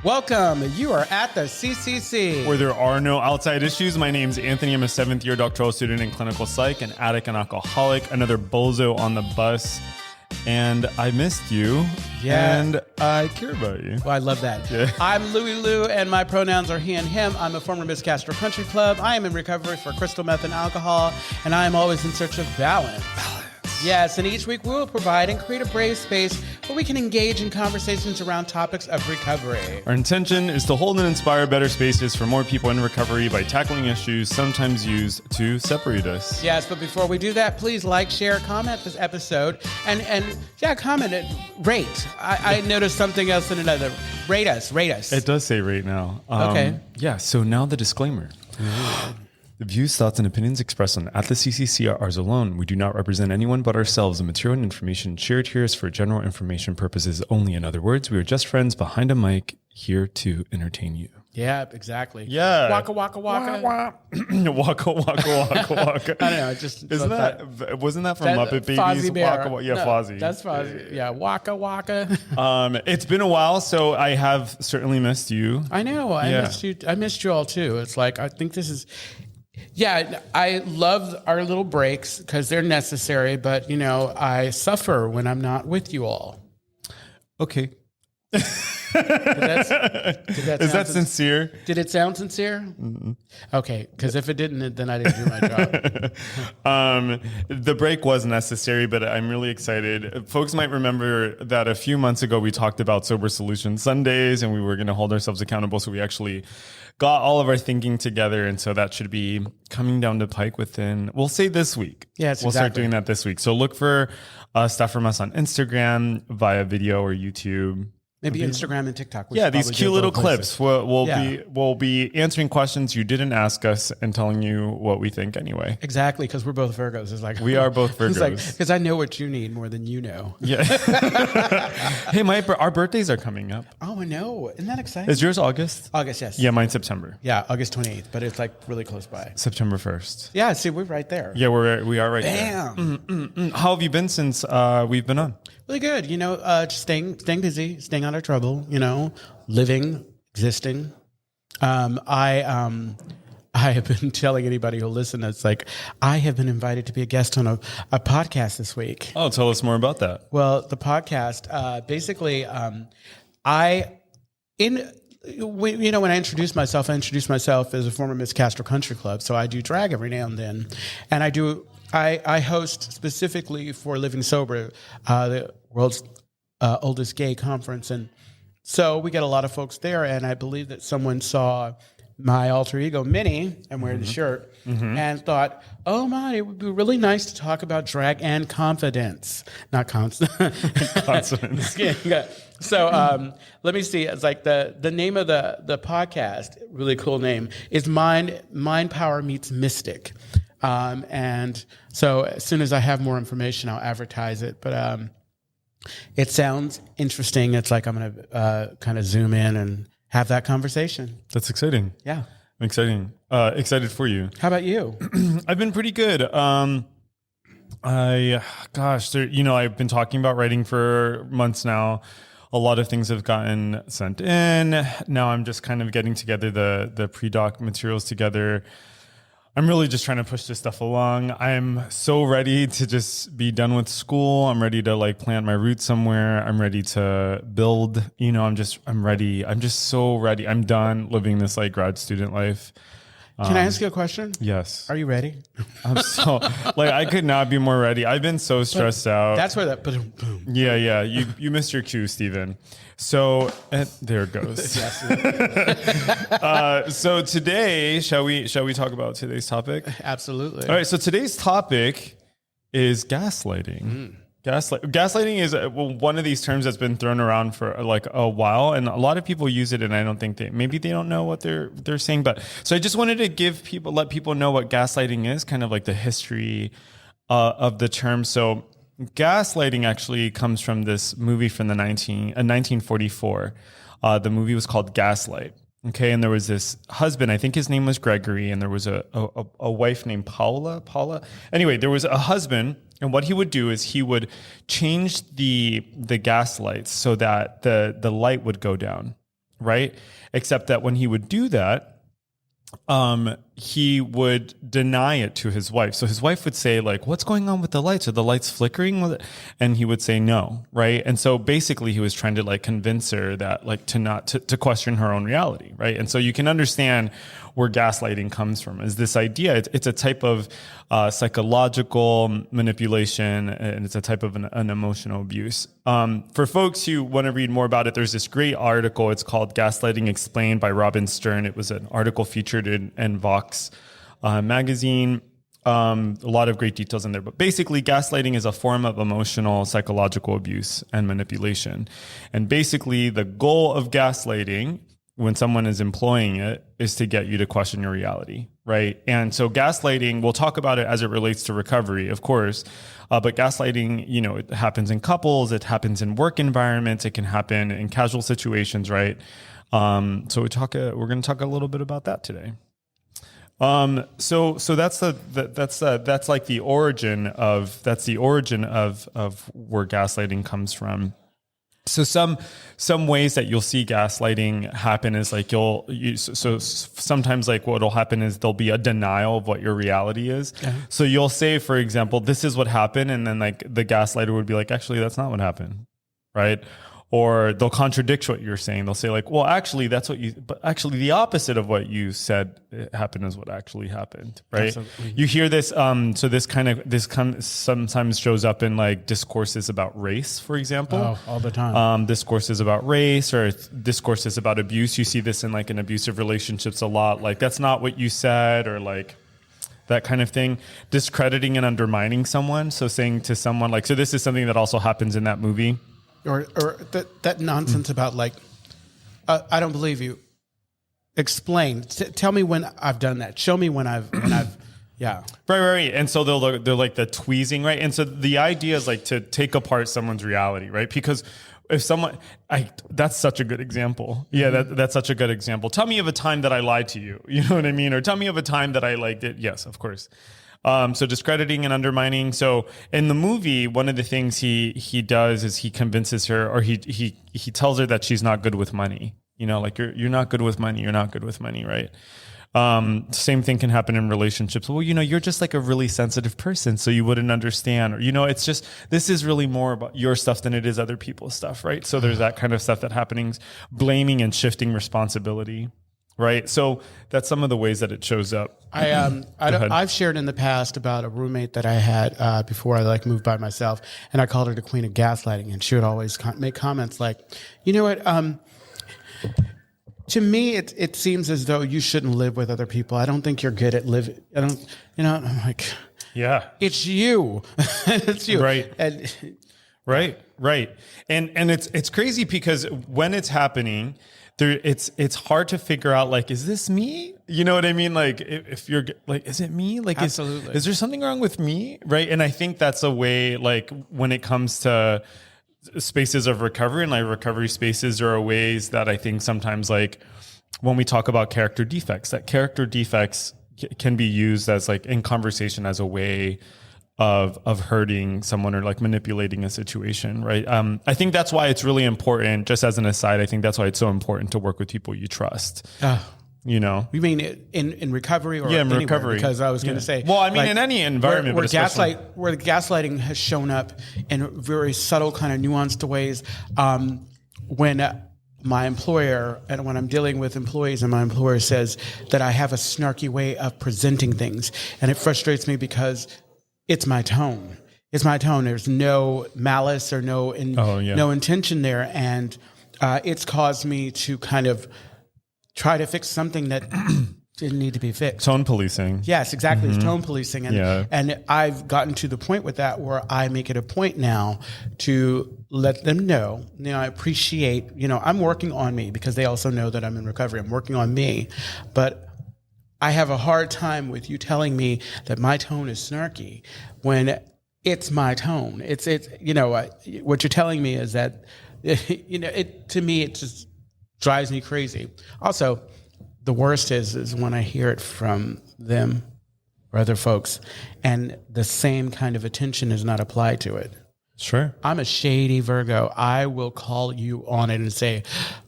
Welcome. You are at the CCC. Where there are no outside issues. My name's Anthony. I'm a 7th-year doctoral student in clinical psych, an addict and alcoholic, another bozo on the bus. And I missed you. Yeah. And I care about you. Well, I love that. Yeah. I'm LouiLou, and my pronouns are he and him. I'm a former Miss Castro Country Club. I am in recovery for crystal meth and alcohol, and I am always in search of balance. Yes, and each week we will provide and create a brave space where we can engage in conversations around topics of recovery. Our intention is to hold and inspire better spaces for more people in recovery by tackling issues sometimes used to separate us. Yes, but before we do that, please like, share, comment this episode, and comment it, rate. I noticed something else in another. Rate us. It does say rate now. Okay. Yeah, so now the disclaimer. The views, thoughts, and opinions expressed on At the CCC are ours alone. We do not represent anyone but ourselves. The material and information shared here is for general information purposes only. In other words, we are just friends behind a mic here to entertain you. Yeah, exactly. Yeah. Waka, waka, waka. Waka, waka, waka, waka. I don't know. Just wasn't that from Muppet Babies? Fozzie Bear. Waka, yeah, No, Fozzie. That's Fozzie. Yeah, waka, waka. It's been a while, so I have certainly missed you. I know. I missed you all too. It's like, I think this is... Yeah, I love our little breaks because they're necessary, but, you know, I suffer when I'm not with you all. Okay. Is that sincere? Did it sound sincere? Mm-mm. Okay, because if it didn't, then I didn't do my job. The break was necessary, but I'm really excited. Folks might remember that a few months ago we talked about Sober Solution Sundays, and we were going to hold ourselves accountable, so we actually got all of our thinking together, and so that should be coming down the pike within, we'll say this week. Yes, we'll start doing that this week. So look for stuff from us on Instagram via video or YouTube. Maybe Instagram and TikTok. Yeah, these cute little clips. We'll be answering questions you didn't ask us and telling you what we think anyway. Exactly, because we're both Virgos. It's like we are both Virgos. It's like, because I know what you need more than you know. Yeah. Hey, our birthdays are coming up. Oh, I know. Isn't that exciting? Is yours August? August, yes. Yeah, mine's September. Yeah, August 28th, but it's like really close by. September 1st. Yeah, see, we're right there. Yeah, we are right there. Bam. How have you been since we've been on? Really good. You know, just staying busy, staying out of trouble, you know, living, existing. I have been telling anybody who'll listen, it's like, I have been invited to be a guest on a podcast this week. Oh, tell us more about that. Well, the podcast, basically, when I introduce myself as a former Miss Castro Country Club. So I do drag every now and then. And I host specifically for Living Sober, the world's oldest gay conference. And so we get a lot of folks there. And I believe that someone saw my alter ego, Minnie, I'm wearing the shirt, and thought, oh my, it would be really nice to talk about drag and confidence. Not consonants. So let me see. It's like the name of the podcast, really cool name, is Mind Power Meets Mystic. And so as soon as I have more information, I'll advertise it. But it sounds interesting. It's like I'm going to kind of zoom in and have that conversation. That's exciting. Yeah. Exciting. Excited for you. How about you? I've been pretty good. I've been talking about writing for months now. A lot of things have gotten sent in. Now I'm just kind of getting together the pre-doc materials together. I'm really just trying to push this stuff along. I'm so ready to just be done with school. I'm ready to like plant my roots somewhere. I'm ready to build, I'm ready. I'm just so ready. I'm done living this like grad student life. Can I ask you a question? Yes. Are you ready? I'm so I could not be more ready. I've been so stressed out. That's where that boom. Yeah. You missed your cue, Stephen. So there it goes. So today, shall we talk about today's topic? Absolutely. All right. So today's topic is gaslighting. Gaslighting is one of these terms that's been thrown around for like a while, and a lot of people use it, and I don't think maybe they don't know what they're saying. But so I just wanted to let people know what gaslighting is, kind of like the history of the term. So gaslighting actually comes from this movie from 1944. The movie was called Gaslight. Okay, and there was this husband, I think his name was Gregory, and there was a wife named Paula. Anyway, there was a husband, and what he would do is he would change the gas lights so that the light would go down. right? Except that when he would do that, he would deny it to his wife. So his wife would say like, what's going on with the lights? Are the lights flickering? And he would say no. Right. And so basically he was trying to like convince her that like to question her own reality. Right. And so you can understand where gaslighting comes from is this idea. It's a type of psychological manipulation, and it's a type of an emotional abuse. For folks who want to read more about it, there's this great article. It's called Gaslighting Explained by Robin Stern. It was an article featured in Vox magazine. A lot of great details in there. But basically, gaslighting is a form of emotional, psychological abuse and manipulation. And basically, the goal of gaslighting, when someone is employing it, is to get you to question your reality, right? And so gaslighting, we'll talk about it as it relates to recovery, of course, but gaslighting, it happens in couples, it happens in work environments, it can happen in casual situations, right? So we're going to talk a little bit about that today. So that's like the origin of where gaslighting comes from. So some ways that you'll see gaslighting happen is like sometimes like what'll happen is there'll be a denial of what your reality is. Uh-huh. So you'll say, for example, this is what happened, and then like the gaslighter would be like, actually, that's not what happened, right? Or they'll contradict what you're saying. They'll say like, well, actually, but actually the opposite of what you said happened is what actually happened, right? Absolutely. You hear this, so this sometimes shows up in like discourses about race, for example. Oh, all the time. Discourses about race or discourses about abuse. You see this in like in abusive relationships a lot. Like, that's not what you said, or like that kind of thing. Discrediting and undermining someone. So saying to someone like, so this is something that also happens in that movie. Or that nonsense about like, I don't believe you. Explain. Tell me when I've done that. Show me when I've yeah. Right. And so they're like the tweezing, right? And so the idea is like to take apart someone's reality, right? Because if someone, that's such a good example. Yeah, that's such a good example. Tell me of a time that I lied to you. You know what I mean? Or tell me of a time that I like did. Yes, of course. So discrediting and undermining. So in the movie, one of the things he does is he convinces her, or he tells her that she's not good with money. Like you're not good with money. You're not good with money, right? Same thing can happen in relationships. Well, you're just like a really sensitive person, so you wouldn't understand. Or, it's just, this is really more about your stuff than it is other people's stuff, right? So there's that kind of stuff that happening, blaming and shifting responsibility. Right. So that's some of the ways that it shows up. I've shared in the past about a roommate that I had before I like moved by myself, and I called her the queen of gaslighting, and she would always make comments like, you know what, to me, it seems as though you shouldn't live with other people. I don't think you're good at living. I'm like, yeah, it's you. It's you. Right. Right. And it's crazy because when it's happening, it's hard to figure out, like, is this me? You know what I mean? Like, if you're like, is it me? Like, absolutely. Is there something wrong with me? Right. And I think that's a way, like, when it comes to spaces of recovery, and like recovery spaces are ways that I think sometimes, like, when we talk about character defects, that character defects can be used as like in conversation as a way of hurting someone or like manipulating a situation, right? I think that's why it's really important, just as an aside, I think that's why it's so important to work with people you trust. You mean in recovery or in anywhere? recovery? Because I was going to say, well, I mean, like, in any environment, where the gaslighting has shown up in very subtle, kind of nuanced ways. When my employer, and when I'm dealing with employees, and my employer says that I have a snarky way of presenting things, and it frustrates me because it's my tone. It's my tone. There's no malice or no intention there, and it's caused me to kind of try to fix something that didn't need to be fixed. Tone policing. Yes, exactly. It's tone policing, and I've gotten to the point with that where I make it a point now to let them know. I appreciate. I'm working on me, because they also know that I'm in recovery. I'm working on me, but I have a hard time with you telling me that my tone is snarky when it's my tone. It's what you're telling me is that, to me, it just drives me crazy. Also, the worst is when I hear it from them or other folks, and the same kind of attention is not applied to it. Sure. I'm a shady Virgo. I will call you on it and say,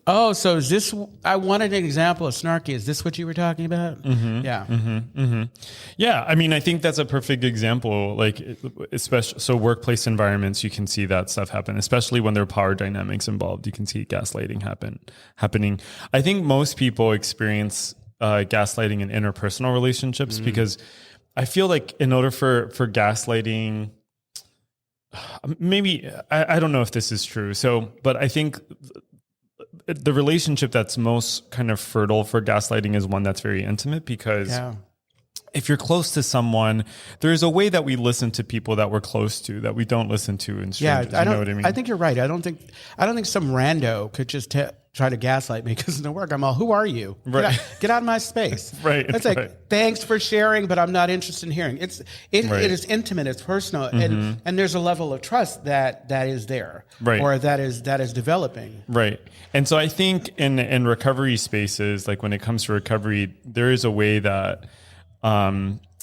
"Oh, so is this? I wanted an example of snarky. Is this what you were talking about?" Yeah. Yeah. I mean, I think that's a perfect example. Like, especially so workplace environments, you can see that stuff happen, especially when there are power dynamics involved. You can see gaslighting happening. I think most people experience gaslighting in interpersonal relationships because I feel like in order for gaslighting, maybe I don't know if this is true. So, but I think the relationship that's most kind of fertile for gaslighting is one that's very intimate because if you're close to someone, there's a way that we listen to people that we're close to that we don't listen to in strangers. I don't. You know what I mean? I think you're right. I don't think some rando could just try to gaslight me because it doesn't work. I'm all, who are you? Right. Get out of my space. Right. It's like, thanks for sharing, but I'm not interested in hearing. It is intimate. It's personal, and there's a level of trust that is there, or that is developing. Right. And so I think in recovery spaces, like when it comes to recovery, there is a way that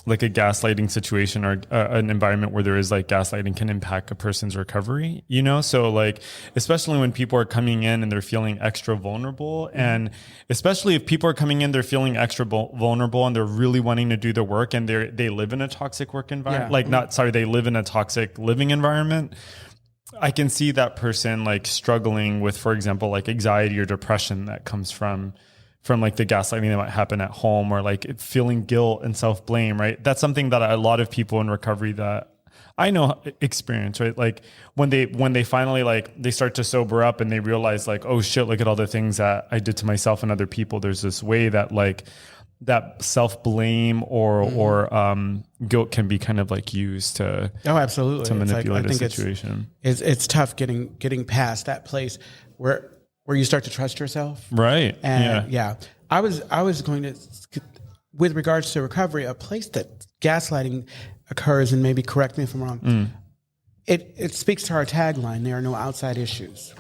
like a gaslighting situation or an environment where there is like gaslighting can impact a person's recovery, you know? So like, especially when people are coming in and they're feeling extra vulnerable, and especially if people are coming in, they're feeling extra vulnerable and they're really wanting to do the work and they live in a toxic work environment, they live in a toxic living environment. I can see that person like struggling with, for example, like anxiety or depression that comes from like the gaslighting that might happen at home, or like feeling guilt and self-blame, right? That's something that a lot of people in recovery that I know experience, right? Like when they finally like, they start to sober up and they realize like, oh shit, look at all the things that I did to myself and other people. There's this way that like that self-blame or guilt can be kind of like used to absolutely to manipulate a situation. It's tough getting past that place where you start to trust yourself. Right. And I was going to, with regards to recovery, a place that gaslighting occurs, and maybe correct me if I'm wrong, it speaks to our tagline, there are no outside issues.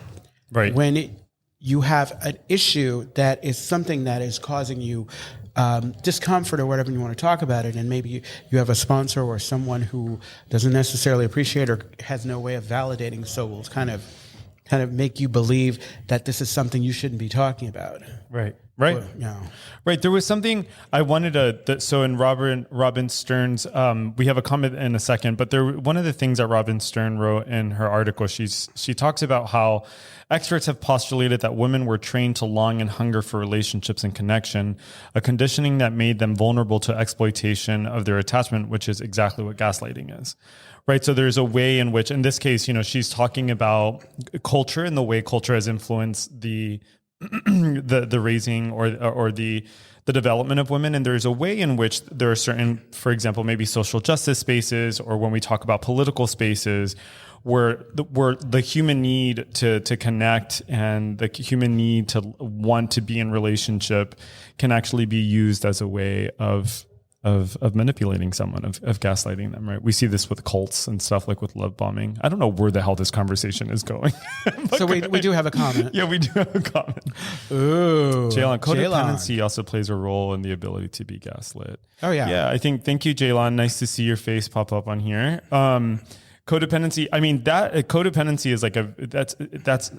Right. When you have an issue that is something that is causing you discomfort or whatever you want to talk about it, and maybe you have a sponsor or someone who doesn't necessarily appreciate or has no way of validating, so will kind of make you believe that this is something you shouldn't be talking about. Right. Right. There was something I wanted to, so in Robin Stern's, we have a comment in a second, but one of the things that Robin Stern wrote in her article, she talks about how experts have postulated that women were trained to long and hunger for relationships and connection, a conditioning that made them vulnerable to exploitation of their attachment, which is exactly what gaslighting is. Right. So there's a way in which, in this case, she's talking about culture and the way culture has influenced the raising or the development of women. And there's a way in which there are certain, for example, maybe social justice spaces, or when we talk about political spaces, where the human need to connect and the human need to want to be in relationship can actually be used as a way of manipulating someone, of gaslighting them, right? We see this with cults and stuff, like with love bombing. I don't know where the hell this conversation is going. So we do have a comment. Yeah, we do have a comment. Ooh, Jaylon, codependency also plays a role in the ability to be gaslit. Oh yeah. Yeah, thank you, Jaylon. Nice to see your face pop up on here. Codependency, I mean, codependency is like that's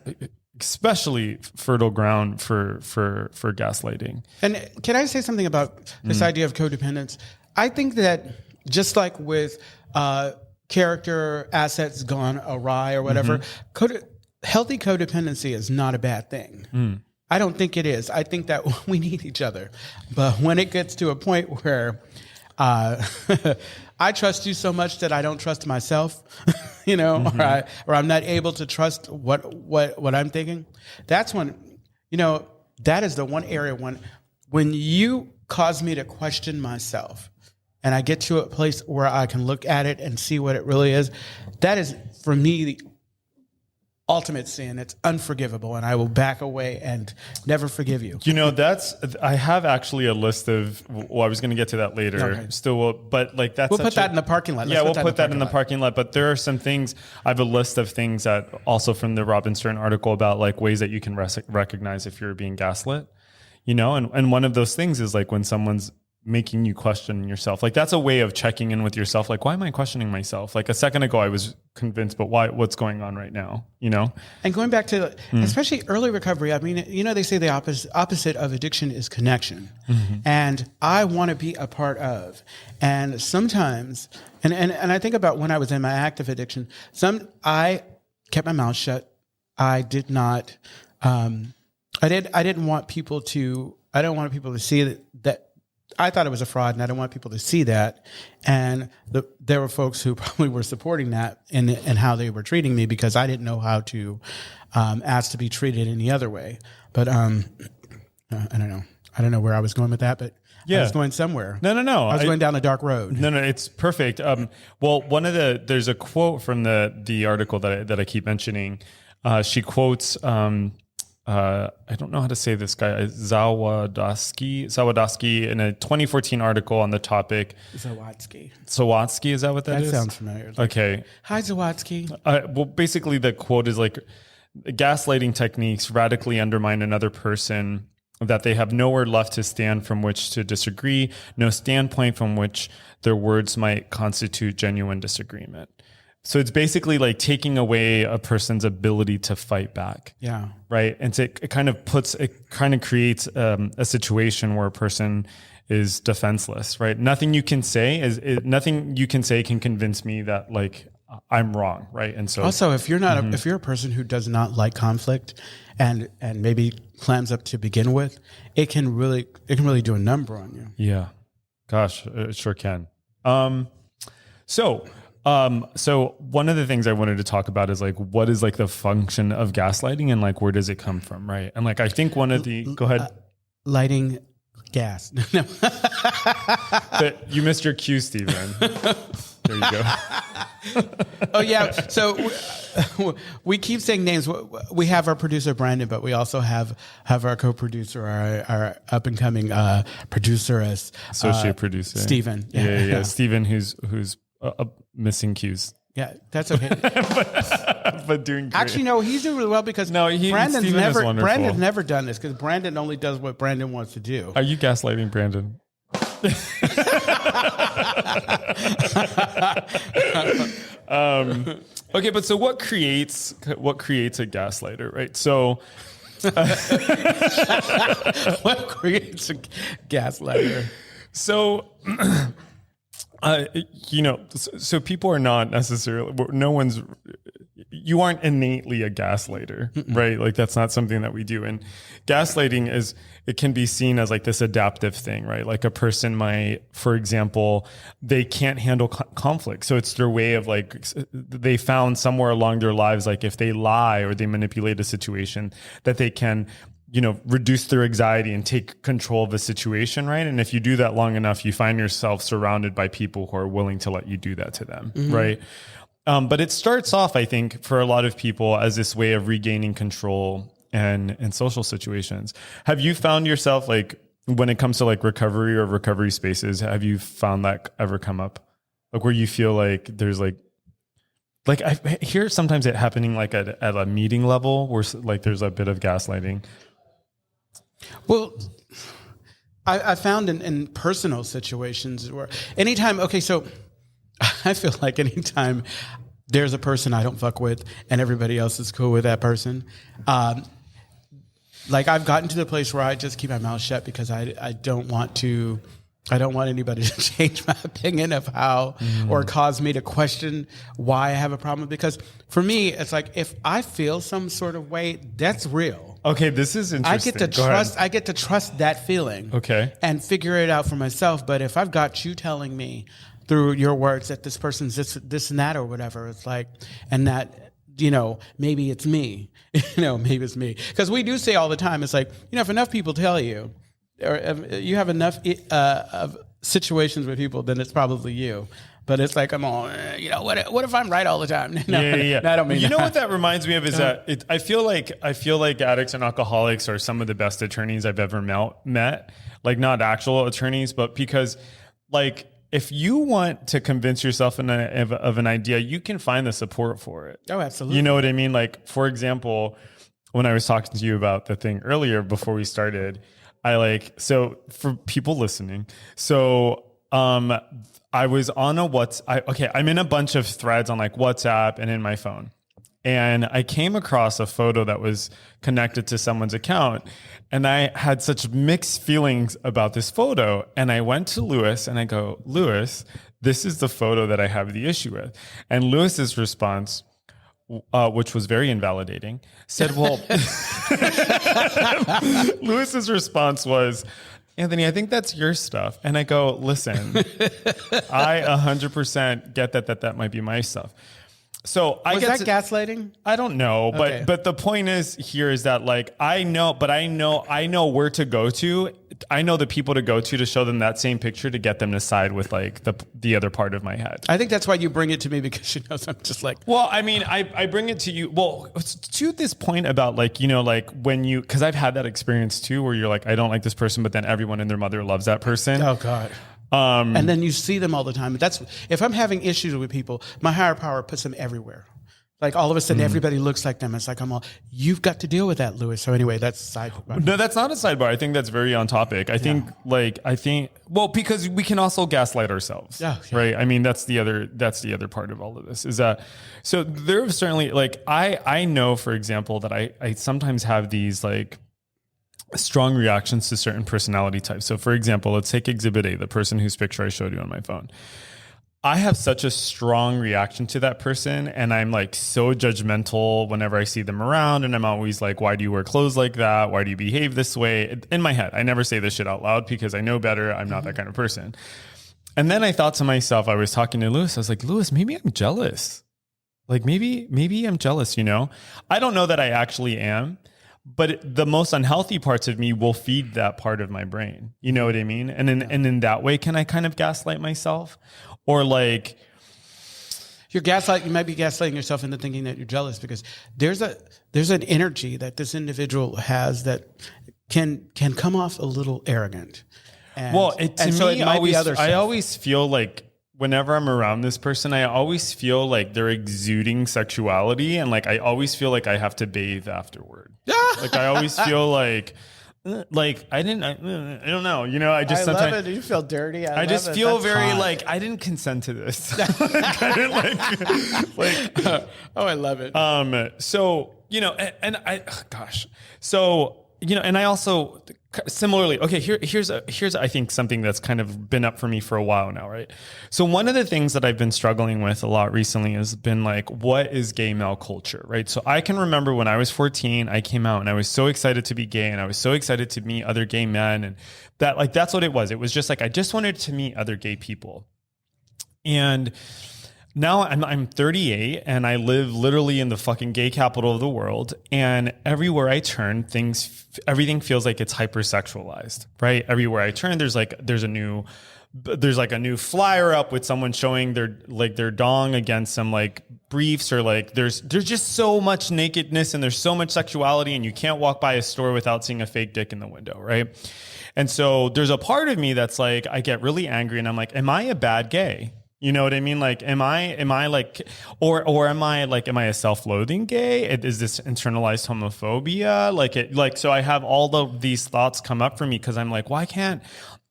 especially fertile ground for gaslighting. And can I say something about this idea of codependence? I think that just like with character assets gone awry or whatever, healthy codependency is not a bad thing. I don't think it is. I think that we need each other. But when it gets to a point where I trust you so much that I don't trust myself, or I'm not able to trust what I'm thinking. That's when, that is the one area when you cause me to question myself, and I get to a place where I can look at it and see what it really is. That is, for me, the ultimate sin. It's unforgivable, and I will back away and never forgive you. I have actually a list of, I was going to get to that later. Okay. Still, but like that's, we'll put that in the parking lot. We'll put that in the parking lot. But there are some things, I have a list of things that also from the Robin Stern article about like ways that you can recognize if you're being gaslit, and one of those things is like when someone's making you question yourself. Like that's a way of checking in with yourself. Like, why am I questioning myself? Like a second ago I was convinced, but what's going on right now? And going back to especially early recovery, I mean, they say the opposite of addiction is connection. And I want to be a part of. And sometimes, and I think about when I was in my active addiction, I kept my mouth shut. I did not, I didn't want people to, I don't want people to see that I thought it was a fraud, and I don't want people to see that. And there were folks who probably were supporting that in how they were treating me, because I didn't know how to ask to be treated any other way. But I don't know. I don't know where I was going with that, but I was going somewhere. No. I was going down a dark road. No, it's perfect. Well, there's a quote from the article that I keep mentioning. She quotes, I don't know how to say this guy, Zawadzki in a 2014 article on the topic. Zawadzki, is that what that is? That sounds familiar. Okay. Hi, Zawadzki. Well, basically the quote is like, gaslighting techniques radically undermine another person, that they have nowhere left to stand from which to disagree, no standpoint from which their words might constitute genuine disagreement. So it's basically like taking away a person's ability to fight back. Yeah. Right. And so it kind of creates a situation where a person is defenseless, right? Nothing you can say can convince me that like I'm wrong. Right. And so also, if you're not, if you're a person who does not like conflict and maybe clams up to begin with, it can really do a number on you. Yeah. Gosh, it sure can. So one of the things I wanted to talk about is like, what is like the function of gaslighting and like, where does it come from? Right. And like, I think go ahead. Lighting gas. No. You missed your cue, Stephen. There you go. Oh yeah. So we keep saying names. We have our producer, Brandon, but we also have our co-producer, our up and coming producer, associate producer, Stephen. Yeah. Stephen, who's missing cues. Yeah, that's okay. but doing great. Actually, no, he's doing really well because Brandon's never done this, because Brandon only does what Brandon wants to do. Are you gaslighting Brandon? Okay, but so what creates a gaslighter, right? So what creates a gaslighter? So so people are not necessarily, you aren't innately a gaslighter, right? Like that's not something that we do. And gaslighting it can be seen as like this adaptive thing, right? Like a person might, for example, they can't handle conflict. So it's their way of like, they found somewhere along their lives, like if they lie or they manipulate a situation, that they can reduce their anxiety and take control of the situation, right? And if you do that long enough, you find yourself surrounded by people who are willing to let you do that to them, right? But it starts off, I think, for a lot of people as this way of regaining control and in social situations. Have you found yourself, like, when it comes to like recovery or recovery spaces, have you found that ever come up? Like where you feel like there's like I hear sometimes it happening like at a meeting level where like there's a bit of gaslighting. Well, I found in personal situations where so I feel like anytime there's a person I don't fuck with and everybody else is cool with that person, like I've gotten to the place where I just keep my mouth shut because I don't want anybody to change my opinion of how or cause me to question why I have a problem. Because for me, it's like if I feel some sort of way, that's real. Okay, this is interesting. I get to trust that feeling. Okay. And figure it out for myself. But if I've got you telling me through your words that this person's this and that or whatever, it's like, and that, maybe it's me. Maybe it's me. Because we do say all the time, it's like, if enough people tell you, or you have enough of situations with people, then it's probably you. But it's like, I'm all, what if I'm right all the time? Yeah. I don't mean that. What that reminds me of is that I feel like addicts and alcoholics are some of the best attorneys I've ever met. Like not actual attorneys, but because like if you want to convince yourself of an idea, you can find the support for it. Oh, absolutely. You know what I mean? Like, for example, when I was talking to you about the thing earlier before we started, so for people listening, I was on I'm in a bunch of threads on like WhatsApp and in my phone. And I came across a photo that was connected to someone's account. And I had such mixed feelings about this photo. And I went to Lewis and I go, Lewis, this is the photo that I have the issue with. And Lewis's response, which was very invalidating, said, well, Lewis's response was, Anthony, I think that's your stuff. And I go, listen, I 100% get that might be my stuff. So Was that gaslighting? I don't know, Okay. but the point is that like I know where to go to. I know the people to go to show them that same picture to get them to side with like the other part of my head. I think that's why you bring it to me, because she knows I'm just like. Well, I mean, I bring it to you. Well, to this point about like, like when because I've had that experience too, where you're like, I don't like this person, but then everyone and their mother loves that person. Oh God. And then you see them all the time. That's if I'm having issues with people, my higher power puts them everywhere. Like all of a sudden, everybody looks like them. It's like you've got to deal with that, Lewis. So anyway, that's sidebar. No, that's not a sidebar. I think that's very on topic. I think because we can also gaslight ourselves, right? I mean, that's the other part of all of this is that. So there are certainly like I know, for example, that I sometimes have these like strong reactions to certain personality types. So for example, let's take Exhibit A, the person whose picture I showed you on my phone. I have such a strong reaction to that person, and I'm like so judgmental whenever I see them around, and I'm always like, why do you wear clothes like that? Why do you behave this way? In my head, I never say this shit out loud because I know better. I'm not that kind of person. And then I thought to myself, I was talking to Lewis, I was like, Lewis, maybe I'm jealous. Like maybe I'm jealous, I don't know that I actually am. But the most unhealthy parts of me will feed that part of my brain. You know what I mean? And in that way, can I kind of gaslight myself? Or like... You might be gaslighting yourself into thinking that you're jealous, because there's an energy that this individual has that can come off a little arrogant. I always feel like whenever I'm around this person, I always feel like they're exuding sexuality, and like I always feel like I have to bathe afterward. Like I always feel like I don't know. I just sometimes love it. You feel dirty. I just feel very like I didn't consent to this. I didn't I love it. So and I gosh. So and I also similarly, okay, here's I think something that's kind of been up for me for a while now, right? So one of the things that I've been struggling with a lot recently has been like, what is gay male culture, right? So I can remember when I was 14, I came out and I was so excited to be gay, and I was so excited to meet other gay men, and that's what it was. It was just like I just wanted to meet other gay people. And now I'm 38 and I live literally in the fucking gay capital of the world. And everywhere I turn, everything feels like it's hypersexualized, right? Everywhere I turn, there's a new flyer up with someone showing their dong against some like briefs, or like there's just so much nakedness and there's so much sexuality, and you can't walk by a store without seeing a fake dick in the window, right? And so there's a part of me that's like, I get really angry and I'm like, am I a bad gay? You know what I mean? Like, am I like, or am I a self-loathing gay? Is this internalized homophobia? So I have all of these thoughts come up for me because I'm like, why can't?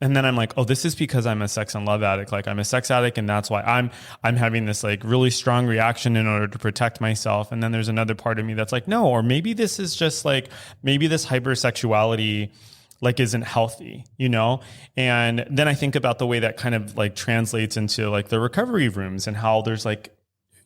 And then I'm like, oh, this is because I'm a sex and love addict. Like I'm a sex addict, and that's why I'm having this like really strong reaction in order to protect myself. And then there's another part of me that's like, no, or maybe this is just like, maybe this hypersexuality like isn't healthy, And then I think about the way that kind of like translates into like the recovery rooms, and how there's like,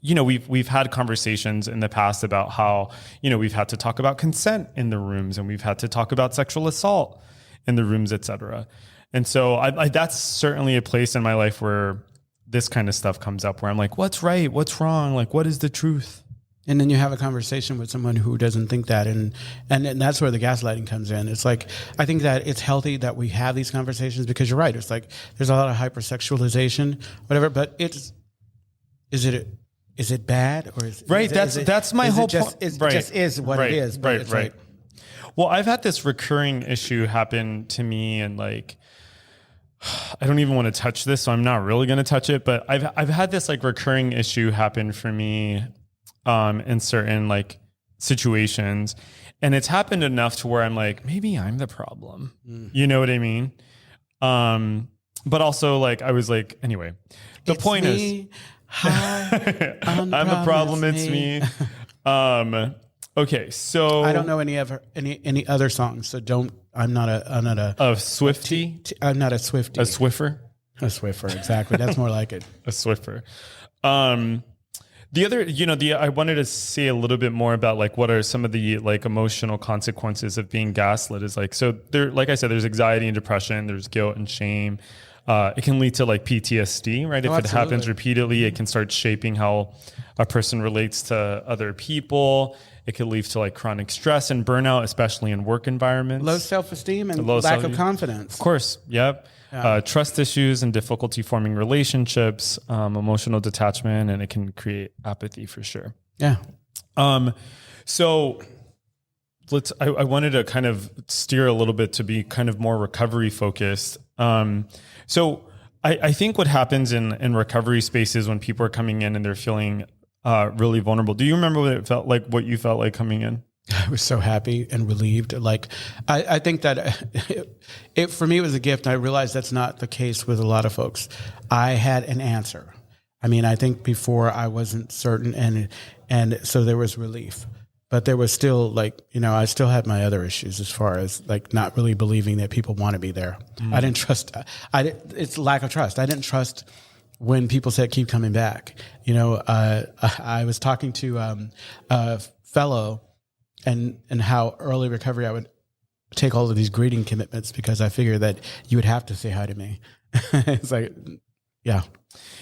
we've had conversations in the past about how, we've had to talk about consent in the rooms, and we've had to talk about sexual assault in the rooms, et cetera. And so that's certainly a place in my life where this kind of stuff comes up, where I'm like, what's right? What's wrong? Like, what is the truth? And then you have a conversation with someone who doesn't think that. And that's where the gaslighting comes in. It's like, I think that it's healthy that we have these conversations, because you're right. It's like, there's a lot of hypersexualization, whatever, but is it bad, or is right? That's my whole point. It just is what it is. But right. Well, I've had this recurring issue happen to me, and like, I don't even want to touch this, so I'm not really going to touch it, but I've had this like recurring issue happen for me in certain like situations. and it's happened enough to where I'm like, maybe I'm the problem. You know what I mean? But also like, I was like, anyway, the point is, hi, I'm the problem. It's me. Okay. So I don't know any other songs. So I'm not a Swiftie. I'm not a Swiftie. A Swiffer. A Swiffer. Exactly. That's more like it. A Swiffer. The other, I wanted to say a little bit more about like what are some of the like emotional consequences of being gaslit is like, so there, like I said, there's anxiety and depression, there's guilt and shame. It can lead to like PTSD, right? If it happens repeatedly, it can start shaping how a person relates to other people. It could lead to like chronic stress and burnout, especially in work environments. Low self-esteem and lack of confidence. Of course. Yep. Yeah. Trust issues and difficulty forming relationships, emotional detachment, and it can create apathy for sure. Yeah. So I wanted to kind of steer a little bit to be kind of more recovery focused. So I think what happens in recovery spaces when people are coming in and they're feeling really vulnerable. Do you remember what you felt like coming in? I was so happy and relieved. Like, I think that for me, it was a gift. I realized that's not the case with a lot of folks. I had an answer. I mean, I think before I wasn't certain and so there was relief, but there was still like, I still had my other issues as far as like not really believing that people want to be there. I didn't trust, it's lack of trust. I didn't trust when people said, keep coming back. I was talking to a fellow and how early recovery I would take all of these greeting commitments because I figured that you would have to say hi to me. It's like, yeah.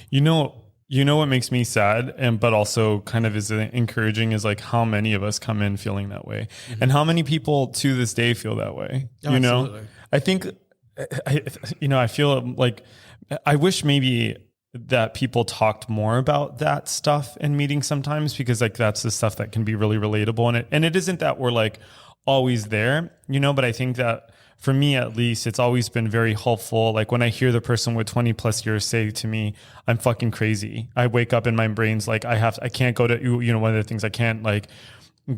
You know what makes me sad but also kind of is encouraging is like how many of us come in feeling that way and how many people to this day feel that way. Absolutely. I think, I feel like I wish maybe that people talked more about that stuff in meetings sometimes because like that's the stuff that can be really relatable and it isn't that we're like always there, but I think that for me at least it's always been very helpful. Like when I hear the person with 20 plus years say to me, I'm fucking crazy. I wake up in my brain's like I can't go to one of the things I can't like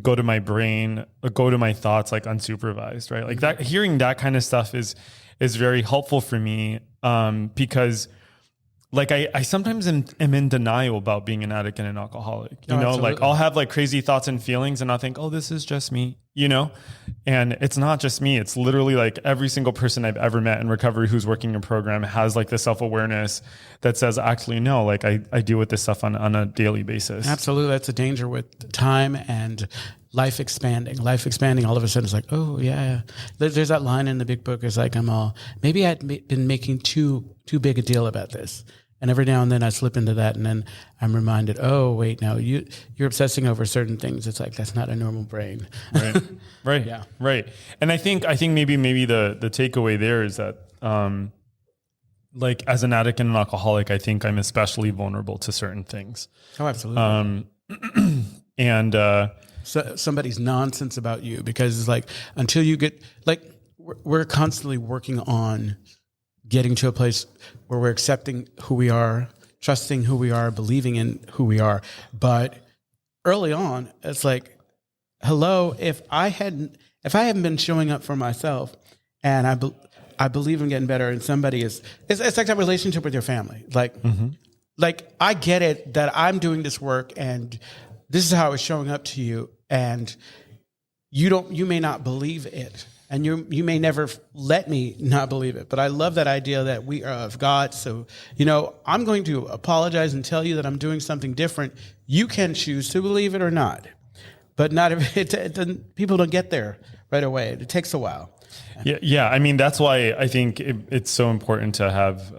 go to my brain or go to my thoughts like unsupervised, right? Like that hearing that kind of stuff is very helpful for me because like I sometimes am in denial about being an addict and an alcoholic, like I'll have like crazy thoughts and feelings and I'll think, oh, this is just me, and it's not just me. It's literally like every single person I've ever met in recovery who's working a program has like the self-awareness that says, actually, no, like I deal with this stuff on a daily basis. Absolutely. That's a danger with time and life expanding. All of a sudden it's like, oh yeah. There's that line in the big book is like, maybe I'd been making too big a deal about this. And every now and then I slip into that and then I'm reminded, oh, wait, no, you're obsessing over certain things. It's like, that's not a normal brain. Right. Yeah. Right. And I think maybe the takeaway there is that, like as an addict and an alcoholic, I think I'm especially vulnerable to certain things. Oh, absolutely. So somebody's nonsense about you because it's like, until you get like, we're constantly working on getting to a place where we're accepting who we are, trusting who we are, believing in who we are. But early on, it's like, hello, if I hadn't been showing up for myself and I believe in getting better and somebody it's like that relationship with your family. Like, like I get it that I'm doing this work and this is how it's showing up to you and you may not believe it. And you may never let me not believe it. But I love that idea that we are of God. So, I'm going to apologize and tell you that I'm doing something different. You can choose to believe it or not. But not if it doesn't, people don't get there right away. It takes a while. Yeah. I mean, that's why I think it's so important to have,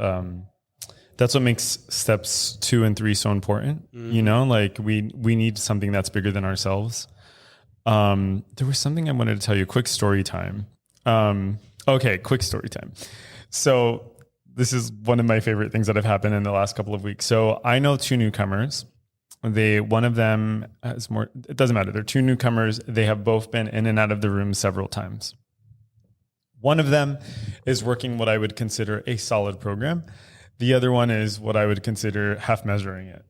that's what makes steps 2 and 3 so important. Like we need something that's bigger than ourselves. There was something I wanted to tell you. Quick story time. Quick story time. So this is one of my favorite things that have happened in the last couple of weeks. So I know 2 newcomers. One of them has more, it doesn't matter. They're 2 newcomers. They have both been in and out of the room several times. One of them is working what I would consider a solid program. The other one is what I would consider half measuring it.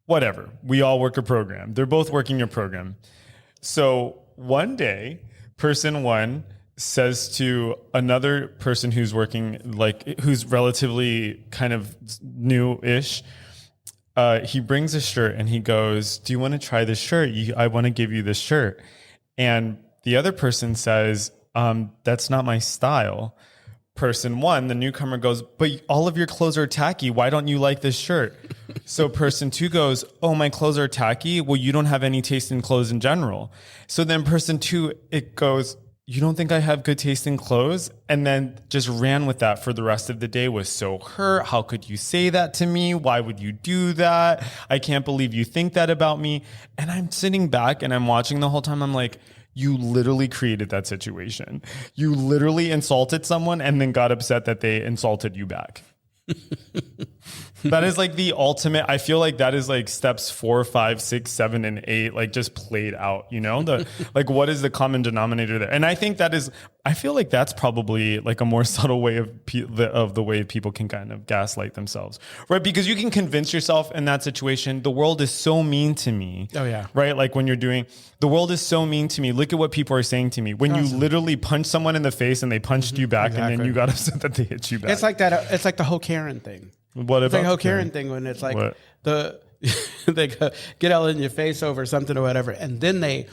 Whatever. We all work a program. They're both working a program. So one day person one says to another person who's working, like who's relatively kind of new-ish, he brings a shirt and he goes, "Do you want to try this shirt? I want to give you this shirt." And the other person says, "That's not my style." Person one, the newcomer, goes, "But all of your clothes are tacky. Why don't you like this shirt?" So person two goes, "Oh, my clothes are tacky? Well, you don't have any taste in clothes in general." So then person two, it goes, "You don't think I have good taste in clothes?" And then just ran with that for the rest of the day, was so hurt. "How could you say that to me? Why would you do that? I can't believe you think that about me." And I'm sitting back and I'm watching the whole time. I'm like, you literally created that situation. You literally insulted someone and then got upset that they insulted you back. That is like the ultimate. I feel like that is like steps 4, 5, 6, 7, and 8, like just played out, you know, like what is the common denominator there? And I think I feel like that's probably like a more subtle way of the way people can kind of gaslight themselves, right? Because you can convince yourself in that situation, the world is so mean to me. Oh yeah. Right. Like when you're doing, the world is so mean to me. Look at what people are saying to me. When you literally punch someone in the face and they punched you back, and then you got upset that they hit you back. It's like that. It's like the whole Karen thing. What It's about like the whole Karen thing when it's like they go, get all in your face over something or whatever, and then they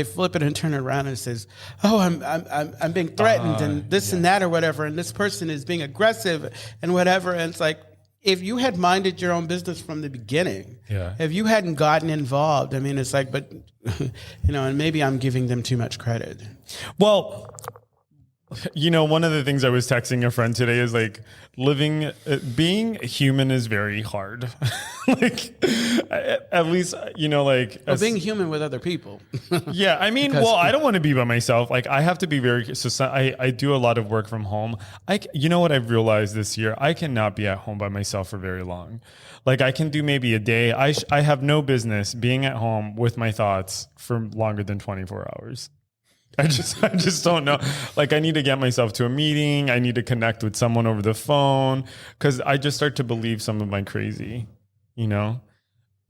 flip it and turn it around and says, "Oh, I'm being threatened and this and that or whatever, and this person is being aggressive and whatever." And it's like, if you had minded your own business from the beginning, if you hadn't gotten involved, I mean, it's like, but you know, and maybe I'm giving them too much credit. Well, you know, one of the things I was texting a friend today is like being human is very hard. Like, at least, you know, like being human with other people. Yeah. I mean, well, I don't want to be by myself. Like I have to be I do a lot of work from home. You know what I've realized this year? I cannot be at home by myself for very long. Like I can do maybe a day. I have no business being at home with my thoughts for longer than 24 hours. I just don't know. Like I need to get myself to a meeting. I need to connect with someone over the phone because I just start to believe some of my crazy, you know?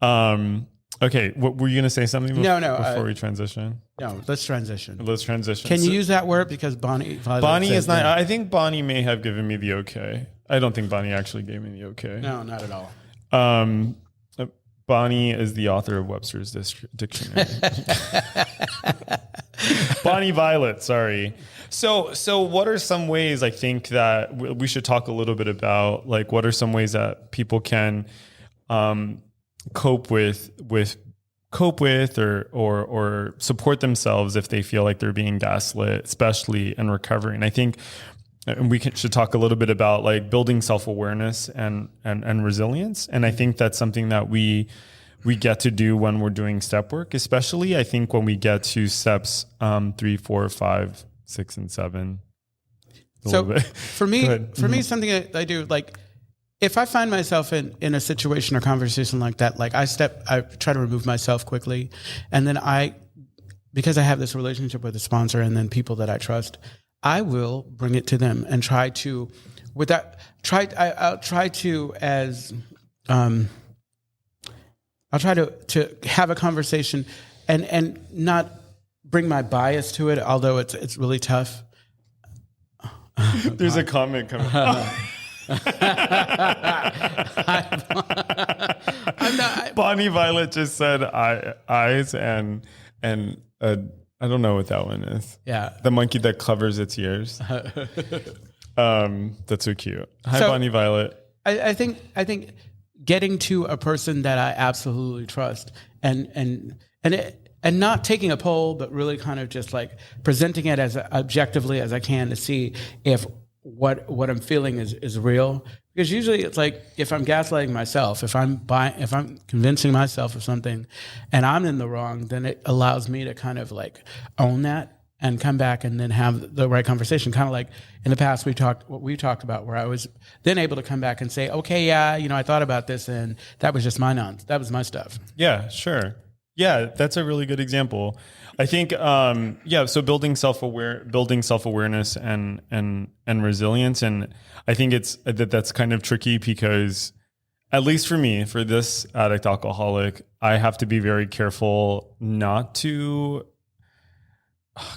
Okay. What were you going to say something before we transition? No, let's transition. Can you use that word? Because Bonnie is not, I think Bonnie may have given me the okay. I don't think Bonnie actually gave me the okay. No, not at all. Bonnie is the author of Webster's Dictionary. Bonnie Violet, sorry. So what are some ways I think that we should talk a little bit about? Like, what are some ways that people can cope with or support themselves if they feel like they're being gaslit, especially in recovery? And I think should talk a little bit about like building self-awareness and resilience. And I think that's something that we get to do when we're doing step work, especially I think when we get to steps 3, 4, 5, 6, and 7. So for me, something that I do, like if I find myself in a situation or conversation like that, like I try to remove myself quickly. And then because I have this relationship with a sponsor and then people that I trust, I will bring it to them and I'll try to have a conversation and not bring my bias to it, although it's really tough. There's a comment coming. Bonnie Violet just said eyes and I don't know what that one is. Yeah. The monkey that covers its ears. That's so cute. Hi, Bonnie Violet. I think getting to a person that I absolutely trust and not taking a poll, but really kind of just like presenting it as objectively as I can to see if what I'm feeling is real. Because usually it's like if I'm gaslighting myself, if I'm convincing myself of something and I'm in the wrong, then it allows me to kind of like own that and come back and then have the right conversation. Kind of like in the past we talked about where I was then able to come back and say, okay, yeah, I thought about this and that was just that was my stuff. Yeah, sure. Yeah, that's a really good example. I think, so building self-awareness and resilience. And I think that's kind of tricky because, at least for me, for this addict alcoholic, I have to be very careful not to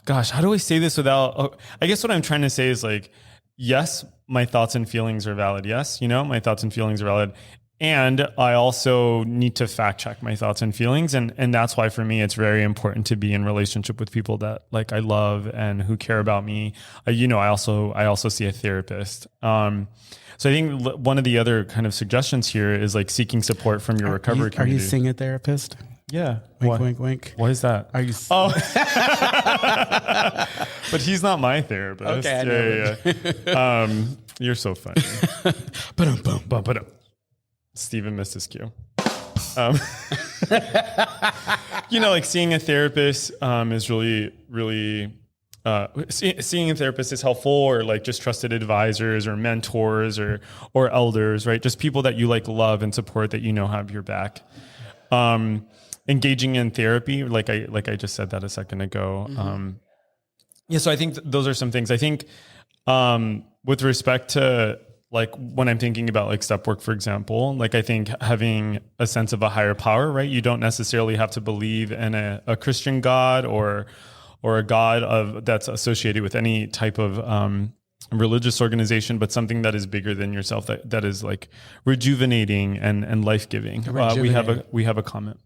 gosh, how do I say this without, I guess what I'm trying to say is like, yes, my thoughts and feelings are valid. Yes, my thoughts and feelings are valid. And I also need to fact check my thoughts and feelings. And that's why for me, it's very important to be in relationship with people that like I love and who care about me. I also see a therapist. So I think one of the other kind of suggestions here is like seeking support from your recovery community. Are you seeing a therapist? Yeah. Wink, wink, wink. Why is that? Are you? But he's not my therapist. Okay, I know. Yeah. You're so funny. Ba-dum-bum. Steven missed his cue. Like seeing a therapist is really, really, seeing a therapist is helpful, or like just trusted advisors or mentors or elders, right? Just people that you like love and support that have your back. Engaging in therapy, like I just said that a second ago. Mm-hmm. So I think those are some things. I think with respect to like when I'm thinking about like step work, for example, like I think having a sense of a higher power, right? You don't necessarily have to believe in a Christian God or a God that's associated with any type of religious organization, but something that is bigger than yourself, that is like rejuvenating and life-giving. We have a comment.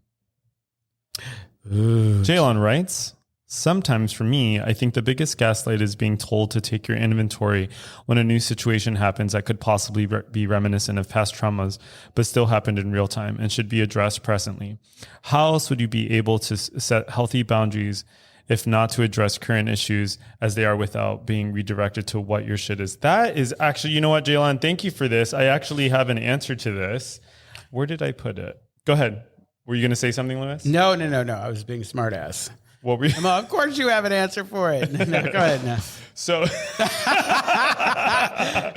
Jaylon writes, sometimes for me, I think the biggest gaslight is being told to take your inventory when a new situation happens that could possibly be reminiscent of past traumas, but still happened in real time and should be addressed presently. How else would you be able to set healthy boundaries if not to address current issues as they are without being redirected to what your shit is? That is actually, you know what, Jaylon, thank you for this. I actually have an answer to this. Where did I put it? Go ahead. Were you going to say something, Lewis? No. I was being smart ass. What were you? Well, of course you have an answer for it. No, go ahead now. So,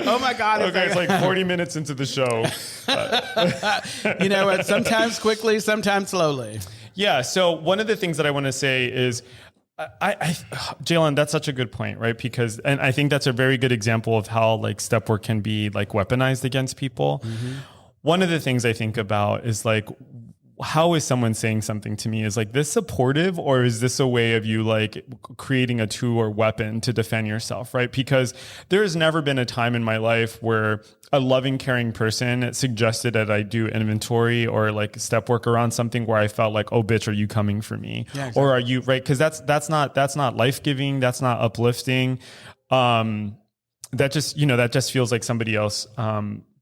oh my God. Okay, it's like 40 minutes into the show. You know what? Sometimes quickly, sometimes slowly. Yeah. So one of the things that I want to say is, Jaylon, that's such a good point, right? And I think that's a very good example of how like step work can be like weaponized against people. Mm-hmm. One of the things I think about is like, how is someone saying something to me? Is like this supportive, or is this a way of you like creating a tool or weapon to defend yourself, right? Because there has never been a time in my life where a loving, caring person suggested that I do inventory or like step work around something where I felt like, oh bitch, are you coming for me? Yeah, exactly. Or are you, right? Because that's not life-giving. That's not uplifting. That just feels like somebody else,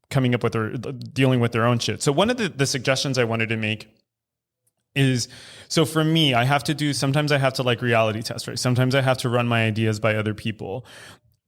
coming up with dealing with their own shit. So one of the suggestions I wanted to make is, so for me, sometimes I have to like reality test, right? Sometimes I have to run my ideas by other people.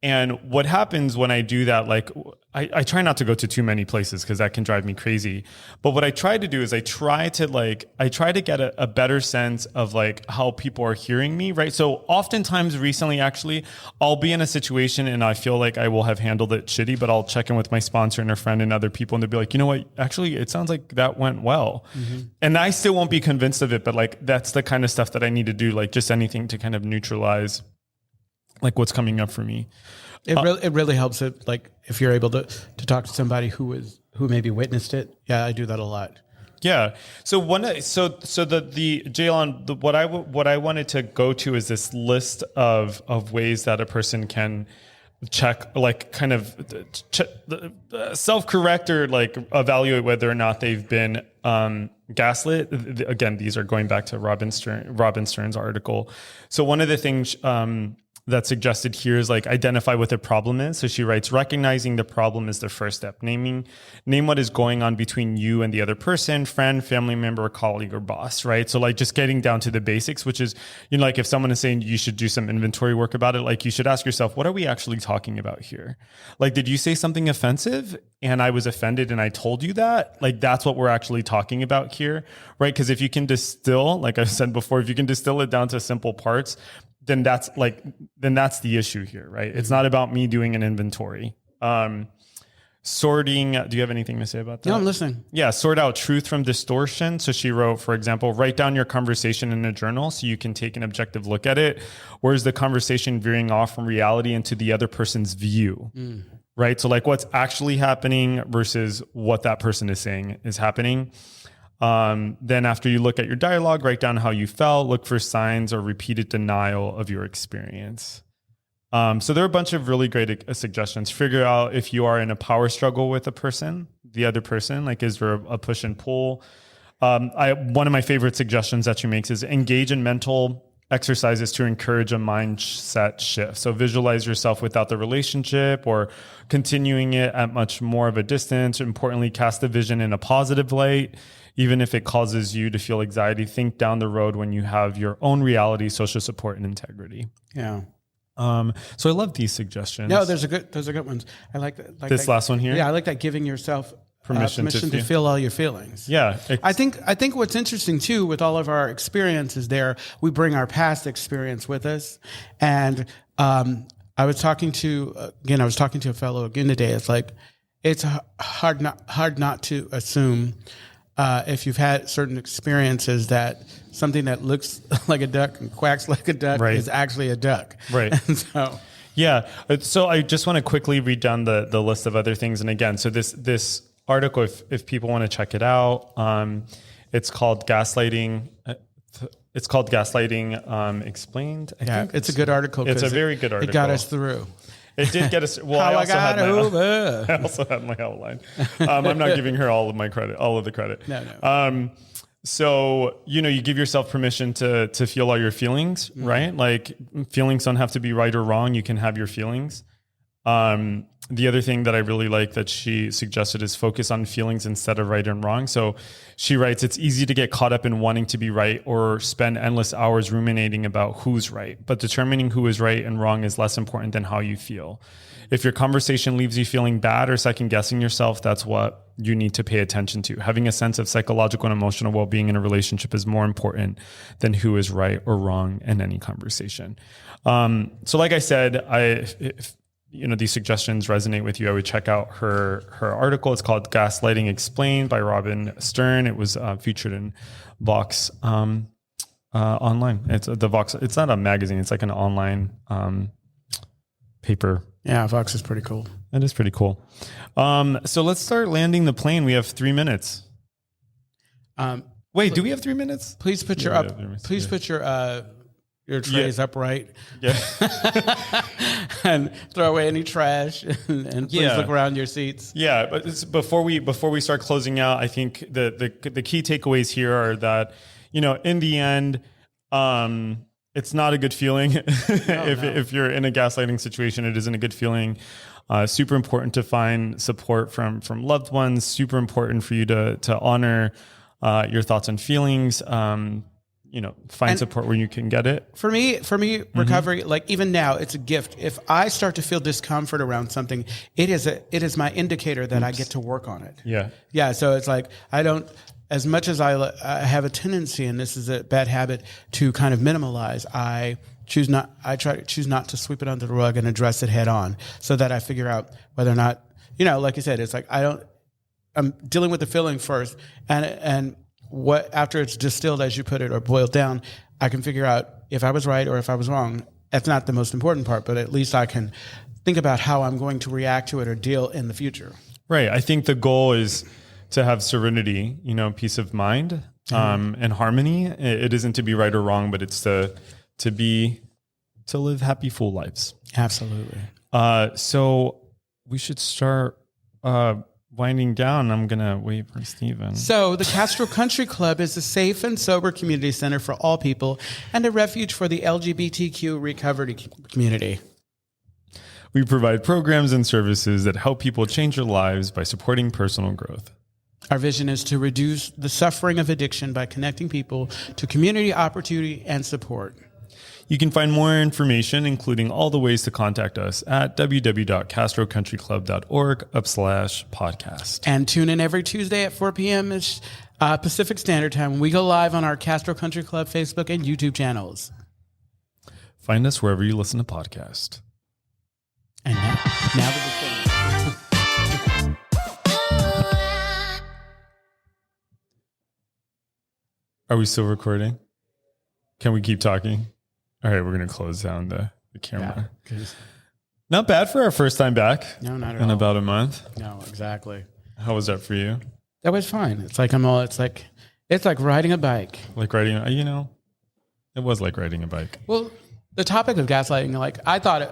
And what happens when I do that, like I try not to go to too many places because that can drive me crazy. But what I try to do is I try to get a better sense of like how people are hearing me, right? So oftentimes recently, actually, I'll be in a situation and I feel like I will have handled it shitty, but I'll check in with my sponsor and a friend and other people and they'll be like, you know what, actually, it sounds like that went well. Mm-hmm. And I still won't be convinced of it, but like that's the kind of stuff that I need to do, like just anything to kind of neutralize like what's coming up for me. It really helps it, like if you're able to talk to somebody who maybe witnessed it. Yeah, I do that a lot. Yeah. So Jaylon, what I wanted to go to is this list of ways that a person can check, like kind of self-correct or like evaluate whether or not they've been gaslit. Again, these are going back to Robin Stern's article. So one of the things that's suggested here is like identify what the problem is. So she writes, recognizing the problem is the first step. Name what is going on between you and the other person, friend, family member, colleague, or boss, right? So like just getting down to the basics, which is, like if someone is saying you should do some inventory work about it, like you should ask yourself, what are we actually talking about here? Like, did you say something offensive and I was offended and I told you that? Like, that's what we're actually talking about here, right? Because if you can distill, like I've said before, if you can distill it down to simple parts, then that's the issue here, right? It's not about me doing an inventory. Sorting, do you have anything to say about that? No, I'm listening. Yeah, sort out truth from distortion. So she wrote, for example, write down your conversation in a journal so you can take an objective look at it. Where is the conversation veering off from reality into the other person's view? Right? So like what's actually happening versus what that person is saying is happening. Then after you look at your dialogue, write down how you felt, look for signs or repeated denial of your experience. So there are a bunch of really great suggestions. Figure out if you are in a power struggle with the other person, like is there a push and pull? One of my favorite suggestions that she makes is engage in mental exercises to encourage a mindset shift. So visualize yourself without the relationship or continuing it at much more of a distance. Importantly, cast the vision in a positive light. Even if it causes you to feel anxiety, think down the road when you have your own reality, social support, and integrity. Yeah. So I love these suggestions. No, those are good ones. I like that. Like this that, last one here. Yeah, I like that. Giving yourself permission to feel. feel all your feelings. Yeah. I think what's interesting too with all of our experiences there, we bring our past experience with us. And I was talking to a fellow again today. It's like it's hard not to assume if you've had certain experiences that something that looks like a duck and quacks like a duck is actually a duck. Right. And so. Yeah. So I just want to quickly read down the list of other things. And again, so this article, if people want to check it out, it's called Gaslighting. It's called Gaslighting Explained. It's a good article. It's a very good article. It got us through. It did get us. Well, I also had my outline. I'm not giving her all of the credit. No. So, you give yourself permission to feel all your feelings, right? Like feelings don't have to be right or wrong. You can have your feelings. The other thing that I really like that she suggested is focus on feelings instead of right and wrong. So she writes, it's easy to get caught up in wanting to be right or spend endless hours ruminating about who's right, but determining who is right and wrong is less important than how you feel. If your conversation leaves you feeling bad or second guessing yourself, that's what you need to pay attention to. Having a sense of psychological and emotional well-being in a relationship is more important than who is right or wrong in any conversation. So like I said, if these suggestions resonate with you, I would check out her article. It's called Gaslighting Explained by Robin Stern. It was featured in Vox online. It's the Vox. It's not a magazine. It's like an online paper. Yeah, Vox is pretty cool. That is pretty cool. So let's start landing the plane. We have 3 minutes. Wait, do we have 3 minutes? Please put your trays upright. Yeah. And throw away any trash and please look around your seats. Yeah, but before we start closing out, I think the key takeaways here are that, in the end, it's not a good feeling. If you're in a gaslighting situation, it isn't a good feeling. Super important to find support from loved ones. Super important for you to honor your thoughts and feelings. Find support where you can get it. For me, recovery, like even now, it's a gift. If I start to feel discomfort around something, it is my indicator that I get to work on it. Yeah. Yeah. So it's like, I don't, as much as I have a tendency, and this is a bad habit, to kind of minimalize, I try to choose not to sweep it under the rug and address it head on so that I figure out whether or not, like you said, it's like, I'm dealing with the feeling first and what after it's distilled, as you put it, or boiled down, I can figure out if I was right or if I was wrong. That's not the most important part, but at least I can think about how I'm going to react to it or deal in the future. Right. I think the goal is to have serenity, peace of mind, and harmony. It isn't to be right or wrong, but it's to live happy, full lives. Absolutely. So we should start winding down. I'm going to wait for Stephen. So the Castro Country Club is a safe and sober community center for all people and a refuge for the LGBTQ recovery community. We provide programs and services that help people change their lives by supporting personal growth. Our vision is to reduce the suffering of addiction by connecting people to community opportunity and support. You can find more information, including all the ways to contact us, at www.castrocountryclub.org/podcast. And tune in every Tuesday at 4 p.m. Pacific Standard Time when we go live on our Castro Country Club Facebook and YouTube channels. Find us wherever you listen to podcasts. And now the disclaimer. Are we still recording? Can we keep talking? All right, we're going to close down the camera. Yeah, not bad for our first time back. No, not at all. In about a month. No, exactly. How was that for you? That was fine. It's like It's like riding a bike. Like riding, it was like riding a bike. Well, the topic of gaslighting, like I've thought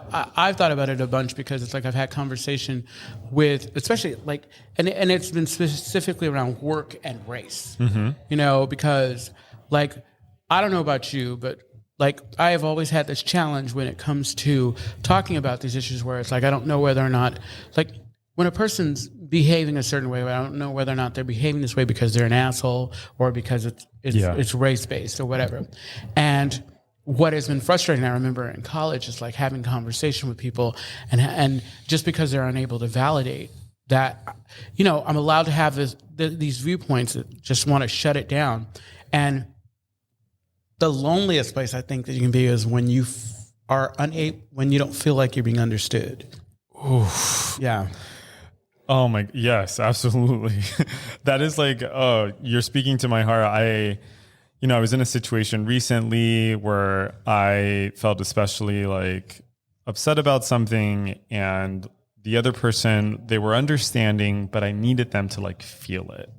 about it a bunch because it's like I've had conversation with, especially like, and it's been specifically around work and race, because like, I don't know about you, but like I have always had this challenge when it comes to talking about these issues where it's like, I don't know whether or not, like when a person's behaving a certain way, I don't know whether or not they're behaving this way because they're an asshole or because it's race-based or whatever. And what has been frustrating, I remember in college, is like having conversation with people and just because they're unable to validate that, I'm allowed to have these viewpoints that just want to shut it down. And the loneliest place I think that you can be is when you are unable, when you don't feel like you're being understood. Oof. Yeah. Oh my, yes, absolutely. That is like, you're speaking to my heart. I was in a situation recently where I felt especially like upset about something, and the other person, they were understanding, but I needed them to like feel it,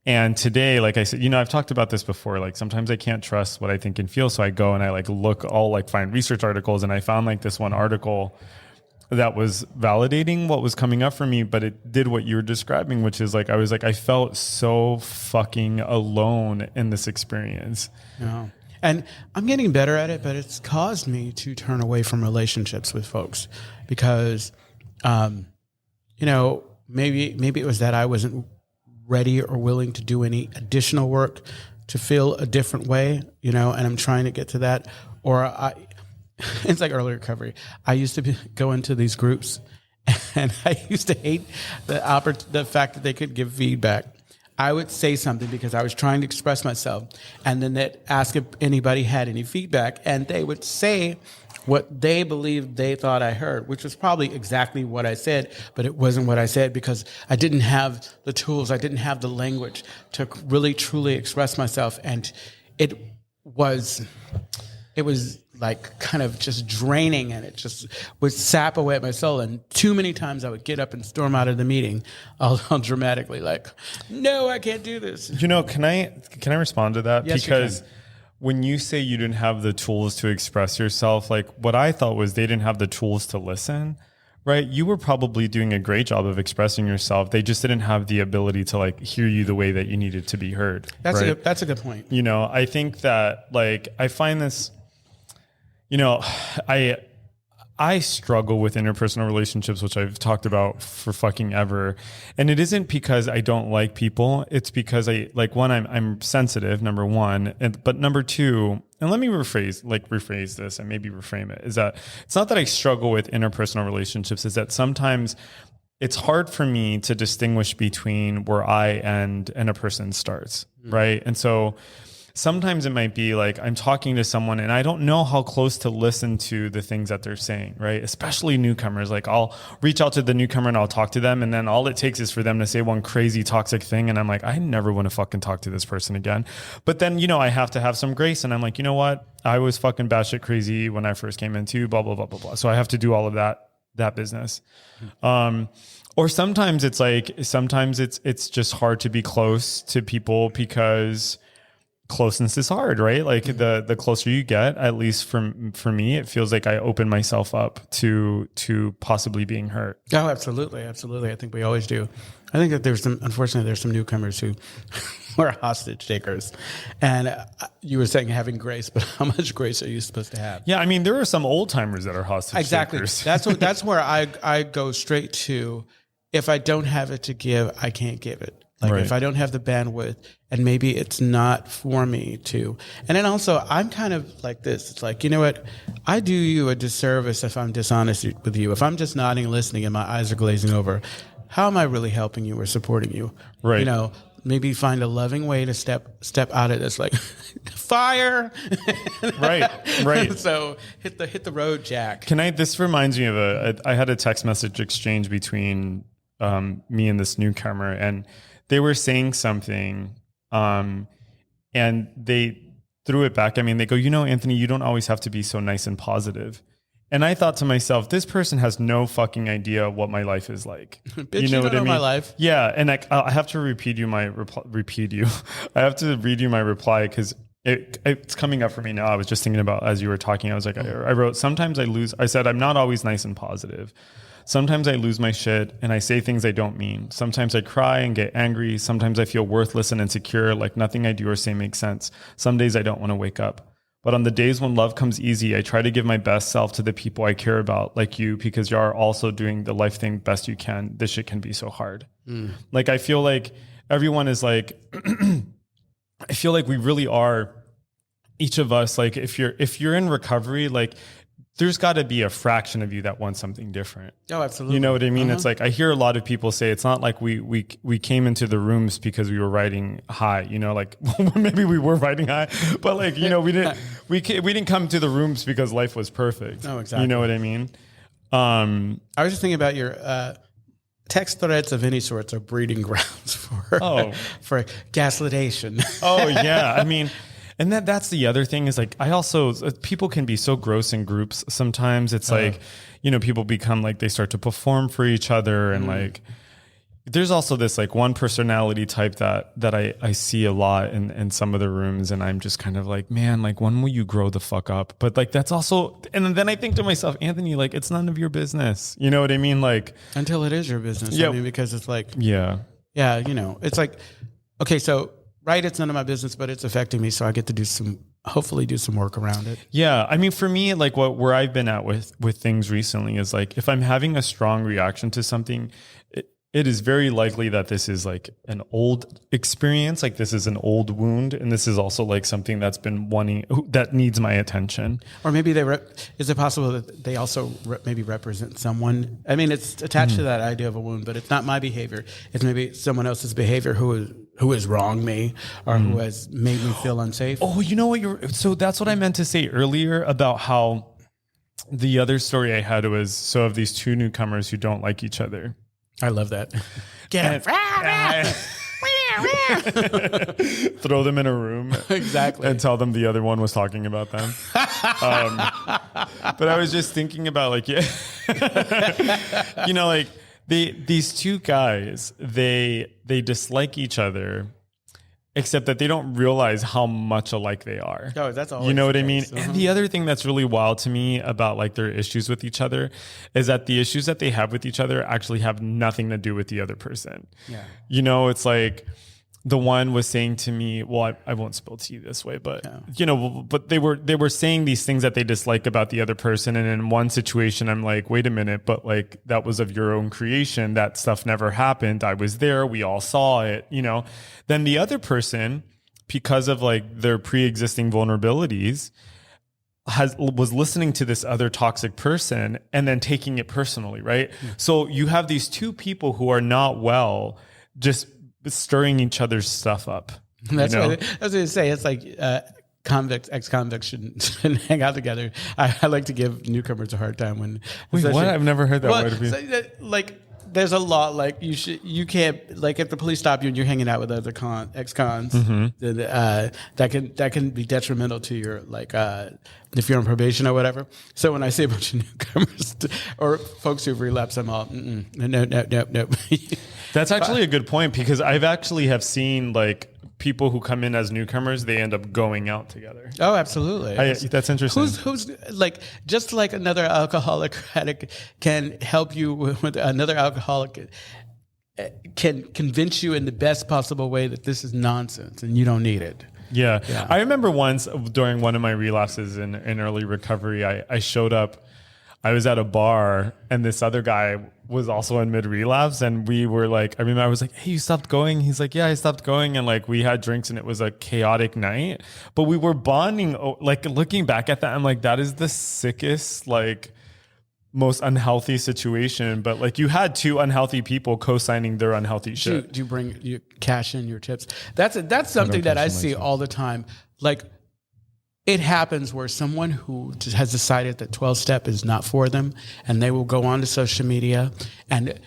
And today, like I said, I've talked about this before, like sometimes I can't trust what I think and feel. So I go and I like find research articles, and I found like this one article that was validating what was coming up for me, but it did what you were describing, which is like, I felt so fucking alone in this experience. Yeah. And I'm getting better at it, but it's caused me to turn away from relationships with folks because, maybe it was that I wasn't ready or willing to do any additional work to feel a different way, and I'm trying to get to that. Or it's like early recovery. I used to go into these groups, and I used to hate the fact that they could give feedback. I would say something because I was trying to express myself, and then they'd ask if anybody had any feedback, and they would say what they believed they thought I heard, which was probably exactly what I said, but it wasn't what I said because I didn't have the tools, I didn't have the language to really truly express myself, and it was like kind of just draining, and it just would sap away at my soul. And too many times I would get up and storm out of the meeting, all dramatically, like, no, I can't do this. Can I respond to that? Yes, because you can. When you say you didn't have the tools to express yourself, like what I thought was they didn't have the tools to listen, right? You were probably doing a great job of expressing yourself. They just didn't have the ability to like hear you the way that you needed to be heard. That's a good point. I think that like, I find this, I struggle with interpersonal relationships, which I've talked about for fucking ever. And it isn't because I don't like people. It's because I'm sensitive, number one. But number two, and let me rephrase this and maybe reframe it, is that it's not that I struggle with interpersonal relationships, is that sometimes it's hard for me to distinguish between where I end and a person starts, right? And so sometimes it might be like I'm talking to someone and I don't know how close to listen to the things that they're saying, right? Especially newcomers. Like I'll reach out to the newcomer and I'll talk to them, and then all it takes is for them to say one crazy toxic thing, and I'm like, I never want to fucking talk to this person again. But then, I have to have some grace, and I'm like, you know what? I was fucking batshit crazy when I first came into blah, blah, blah, blah, blah. So I have to do all of that business. Or sometimes it's just hard to be close to people because closeness is hard, right? Like the closer you get, at least for me, it feels like I open myself up to possibly being hurt. Oh, absolutely. Absolutely. I think we always do. I think that unfortunately, there's some newcomers who are hostage takers. And you were saying having grace, but how much grace are you supposed to have? Yeah. I mean, there are some old timers that are hostage takers. That's where I go straight to, if I don't have it to give, I can't give it. Like right. If I don't have the bandwidth, and maybe it's not for me to. And then also, I'm kind of like this. It's like, you know what? I do you a disservice if I'm dishonest with you. If I'm just nodding and listening and my eyes are glazing over, how am I really helping you or supporting you? Right. Maybe find a loving way to step out of this, like fire. Right. So hit the road, Jack. This reminds me of I had a text message exchange between me and this newcomer, and they were saying something, and they threw it back. I mean, they go, Anthony, you don't always have to be so nice and positive. And I thought to myself, this person has no fucking idea what my life is like. Bitch, you know what I mean? My life. Yeah. And I have to I have to read you my reply because it's coming up for me now. I was just thinking about, as you were talking, I was like, I wrote, sometimes I said, I'm not always nice and positive. Sometimes I lose my shit and I say things I don't mean. Sometimes I cry and get angry. Sometimes I feel worthless and insecure, like nothing I do or say makes sense. Some days I don't want to wake up. But on the days when love comes easy, I try to give my best self to the people I care about, like you, because you're also doing the life thing best you can. This shit can be so hard. Like, I feel like everyone is like, I feel like we really are, each of us, like if you're in recovery, like there's got to be a fraction of you that wants something different. Oh, absolutely. You know what I mean? It's like, I hear a lot of people say it's not like we came into the rooms because we were riding high, you know, like maybe we were riding high, but like, you know, we didn't come to the rooms because life was perfect. Oh, exactly. You know what I mean? I was just thinking about your text threads of any sorts are breeding grounds for gaslightation. Oh yeah. I mean, and that's the other thing is like, people can be so gross in groups. Sometimes it's like, you know, people become like, they start to perform for each other. And like, there's also this like one personality type that I see a lot in some of the rooms. And I'm just kind of like, man, like when will you grow the fuck up? But like, that's also, and then I think to myself, Anthony, like, it's none of your business. You know what I mean? Like, until it is your business. Yeah. I mean, because it's like, yeah, you know, it's like, okay, so right, it's none of my business, but it's affecting me, so I get to hopefully do some work around it. Yeah, I mean, for me, like where I've been at with things recently is like, if I'm having a strong reaction to something, it is very likely that this is like an old experience, like this is an old wound, and this is also like something that's been that needs my attention. Or maybe is it possible that they also maybe represent someone? I mean, it's attached to that idea of a wound, but it's not my behavior. It's maybe someone else's behavior who has wronged me or who has made me feel unsafe. Oh, you know what? So that's what I meant to say earlier about how the other story I had was, so of these two newcomers who don't like each other. I love that. Get throw them in a room. Exactly. And tell them the other one was talking about them. But I was just thinking about like, yeah, you know, like these two guys, they dislike each other, except that they don't realize how much alike they are. Oh, that's all. You know what I mean? And the other thing that's really wild to me about like their issues with each other is that the issues that they have with each other actually have nothing to do with the other person. Yeah. You know, it's like the one was saying to me, well, I won't spill tea this way, but you know, but they were saying these things that they dislike about the other person. And in one situation, I'm like, wait a minute, but like that was of your own creation. That stuff never happened. I was there. We all saw it, you know. Then the other person, because of like their pre-existing vulnerabilities, was listening to this other toxic person and then taking it personally, right? So you have these two people who are not well, just stirring each other's stuff up. That's what I was going to say. It's like ex-convicts shouldn't hang out together. I like to give newcomers a hard time when. Wait, what? I've never heard that word of you. So, like, there's a law like you can't, like, if the police stop you and you're hanging out with other ex-cons, then that can be detrimental to your, like, if you're on probation or whatever. So when I see a bunch of newcomers or folks who've relapsed, I'm all no. That's actually a good point, because I've actually have seen like people who come in as newcomers, they end up going out together. Oh, absolutely. That's interesting. Who's like, just like another alcoholic addict can help you with another alcoholic can convince you in the best possible way that this is nonsense and you don't need it. Yeah. I remember once during one of my relapses in early recovery, I showed up, I was at a bar and this other guy was also in mid relapse, and we were like, I remember I was like, hey, you stopped going? He's like, yeah, I stopped going. And like, we had drinks and it was a chaotic night, but we were bonding. Like, looking back at that, I'm like, that is the sickest, like most unhealthy situation. But like, you had two unhealthy people co-signing their unhealthy shit. Do you cash in your tips? That's something that I see all the time. Like, it happens where someone who has decided that 12-step is not for them, and they will go on to social media and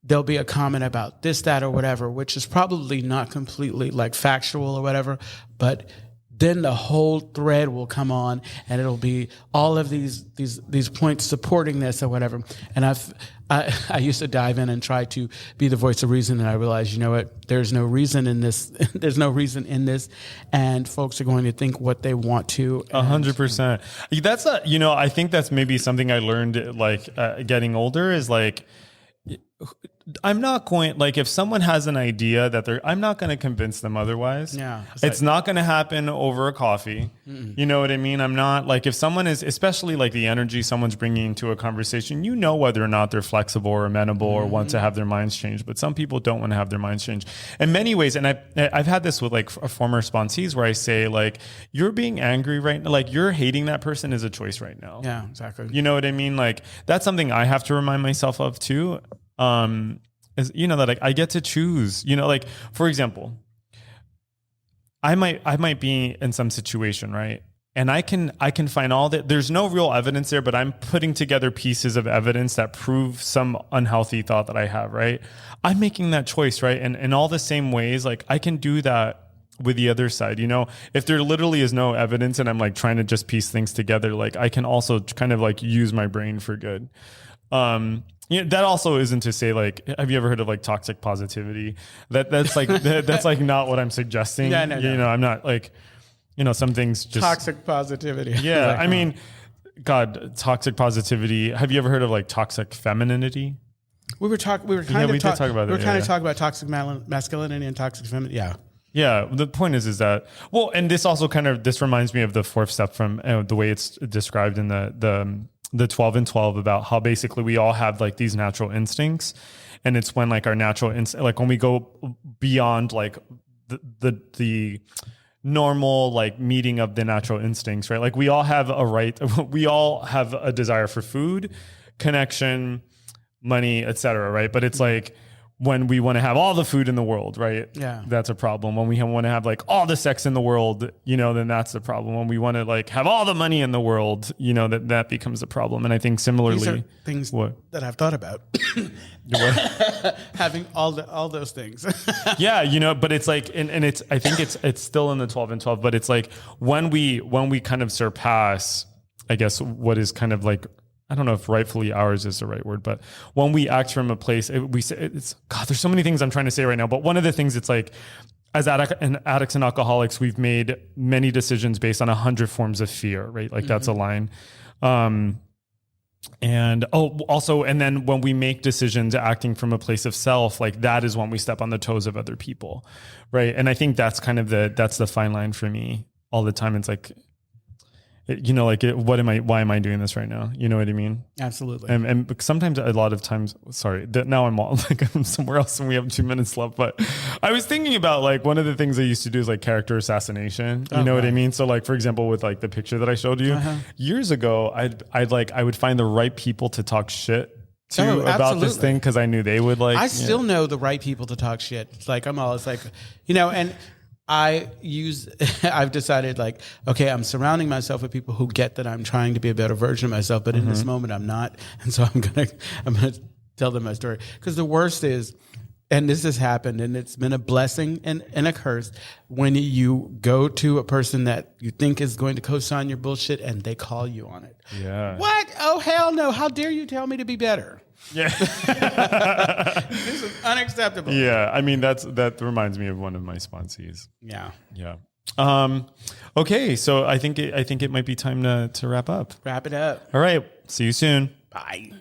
there'll be a comment about this, that, or whatever, which is probably not completely like factual or whatever, but then the whole thread will come on, and it'll be all of these points supporting this or whatever. And I used to dive in and try to be the voice of reason, and I realized, you know what? There's no reason in this. There's no reason in this, and folks are going to think what they want to. 100%. That's I think that's maybe something I learned getting older is like. I'm not going, like, if someone has an idea that I'm not going to convince them otherwise. Yeah. It's not going to happen over a coffee. Mm-mm. You know what I mean? I'm not, like, if someone is, especially like the energy someone's bringing into a conversation, you know whether or not they're flexible or amenable or want to have their minds changed. But some people don't want to have their minds changed. In many ways, and I've had this with like former sponsees where I say, like, you're being angry right now, like you're hating that person is a choice right now. Yeah, exactly. You know what I mean? Like, that's something I have to remind myself of too. Is, that I get to choose, like, for example, I might be in some situation, right? And I can find all that. There's no real evidence there, but I'm putting together pieces of evidence that prove some unhealthy thought that I have, right? I'm making that choice, right? And in all the same ways, like I can do that with the other side, if there literally is no evidence and I'm like trying to just piece things together, like I can also kind of like use my brain for good. That also isn't to say like, have you ever heard of like toxic positivity? That's like that's like not what I'm suggesting. Yeah, no. I'm not like, some things just toxic positivity. Yeah, like, I mean, God, toxic positivity. Have you ever heard of like toxic femininity? We did talk about that. We were kind of talking about toxic masculinity and toxic femininity. Yeah. Yeah. The point is that, well, and this also this reminds me of the fourth step from the way it's described in the 12 and 12 about how basically we all have like these natural instincts, and it's when like our natural like when we go beyond like the normal like meeting of the natural instincts, right? Like we all have we all have a desire for food, connection, money, etc., right? But it's like when we want to have all the food in the world, right? Yeah. That's a problem. When we want to have like all the sex in the world, then that's the problem. When we want to like have all the money in the world, that becomes a problem. And I think similarly, these are things that I've thought about. Having all those things. Yeah, but it's like, and it's, I think it's still in the 12 and 12, but it's like when we kind of surpass, I guess, what is kind of like, I don't know if rightfully ours is the right word, but when we act from a place, there's so many things I'm trying to say right now. But one of the things, it's like, as addicts and alcoholics, we've made many decisions based on 100 forms of fear, right? Like that's a line. And then when we make decisions acting from a place of self, like that is when we step on the toes of other people, right? And I think that's kind of that's the fine line for me all the time. It's like, why am I doing this right now? You know what I mean? Absolutely. And sometimes, a lot of times, now I'm I'm somewhere else and we have 2 minutes left, but I was thinking about like, one of the things I used to do is like character assassination. You know what I mean? So like, for example, with like the picture that I showed you years ago, I would find the right people to talk shit to about this thing. Cause I knew they would like, I still know the right people to talk shit. It's like, I'm always like, and I've decided like, okay, I'm surrounding myself with people who get that I'm trying to be a better version of myself, but in this moment I'm not. And so I'm going to tell them my story. Because the worst is, and this has happened and it's been a blessing and a curse, when you go to a person that you think is going to co-sign your bullshit and they call you on it. Yeah. What? Oh, hell no. How dare you tell me to be better? Yeah. This is unacceptable. Yeah. I mean, that reminds me of one of my sponsees. Yeah. Yeah. Okay. So I think it might be time to wrap up. Wrap it up. All right. See you soon. Bye.